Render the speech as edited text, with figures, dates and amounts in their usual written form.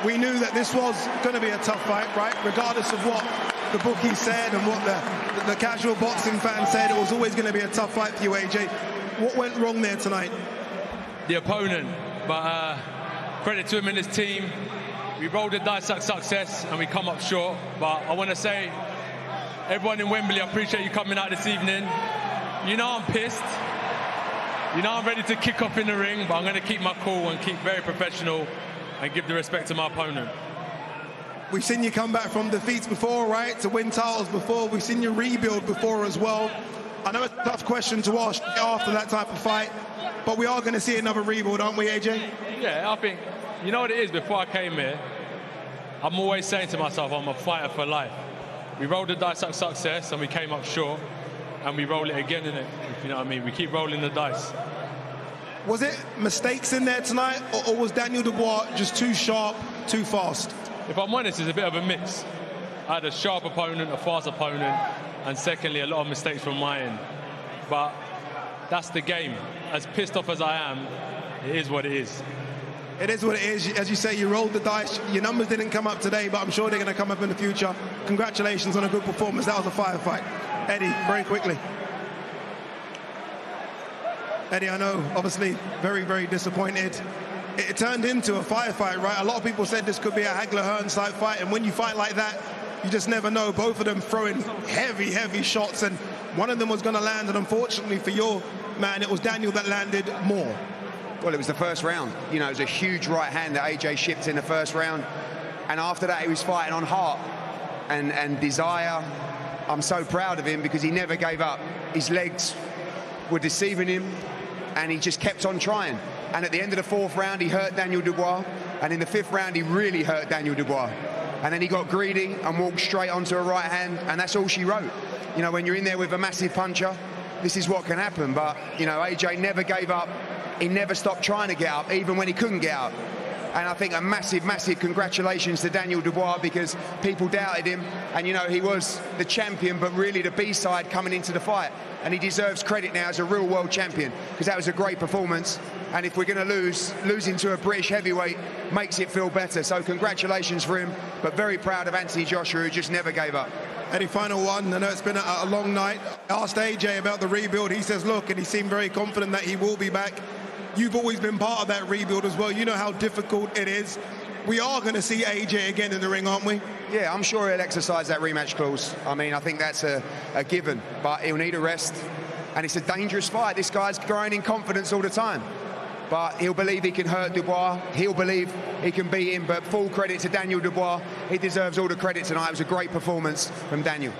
we knew that this was going to be a tough fight, right? Regardless of what the bookie said and what the casual boxing fan said, it was always going to be a tough fight for you, AJ. What went wrong there tonight? The opponent, but credit to him and his team. We rolled the dice at success and we come up short. But I want to say, everyone in Wembley, I appreciate you coming out this evening. You know I'm pissed. You know I'm ready to kick off in the ring, but I'm going to keep my cool and keep very professional and give the respect to my opponent. We've seen you come back from defeats before, right? To win titles before. We've seen you rebuild before as well. I know it's a tough question to ask after that type of fight, but we are going to see another rebuild, aren't we, AJ? Yeah, I think, you know what it is, before I came here, I'm always saying to myself, I'm a fighter for life. We rolled the dice at success and we came up short, and we roll it again, innit? You know what I mean? We keep rolling the dice. Was it mistakes in there tonight, or was Daniel Dubois just too sharp, too fast? If I'm honest, it's a bit of a mix. I had a sharp opponent, a fast opponent, and secondly, a lot of mistakes from my end. But that's the game. As pissed off as I am, it is what it is. It is what it is. As you say, you rolled the dice. Your numbers didn't come up today, but I'm sure they're going to come up in the future. Congratulations on a good performance. That was a firefight. Eddie, very quickly. Eddie, I know, obviously, very, very disappointed. It turned into a firefight, right? A lot of people said this could be a Hagler-Hearns type fight, and when you fight like that, you just never know. Both of them throwing heavy, heavy shots, and one of them was going to land, and unfortunately for your man, it was Daniel that landed more. Well, it was the first round. You know, it was a huge right hand that AJ shipped in the first round, and after that, he was fighting on heart and desire. I'm so proud of him because he never gave up. His legs were deceiving him, and he just kept on trying. And at the end of the fourth round, he hurt Daniel Dubois, and in the fifth round, he really hurt Daniel Dubois. And then he got greedy and walked straight onto a right hand, and that's all she wrote. You know, when you're in there with a massive puncher, this is what can happen. But, you know, AJ never gave up. He never stopped trying to get up, even when he couldn't get up. And I think a massive, massive congratulations to Daniel Dubois, because people doubted him. And, you know, he was the champion, but really the B-side coming into the fight. And he deserves credit now as a real world champion, because that was a great performance. And if we're going to losing to a British heavyweight makes it feel better. So congratulations for him, but very proud of Anthony Joshua, who just never gave up. Eddie, final one. I know it's been a long night. I asked AJ about the rebuild. He says, look, and he seemed very confident that he will be back. You've always been part of that rebuild as well. You know how difficult it is. We are going to see AJ again in the ring, aren't we? Yeah, I'm sure he'll exercise that rematch clause. I mean, I think that's a given, but he'll need a rest. And it's a dangerous fight. This guy's growing in confidence all the time. But he'll believe he can hurt Dubois. He'll believe he can beat him. But full credit to Daniel Dubois. He deserves all the credit tonight. It was a great performance from Daniel.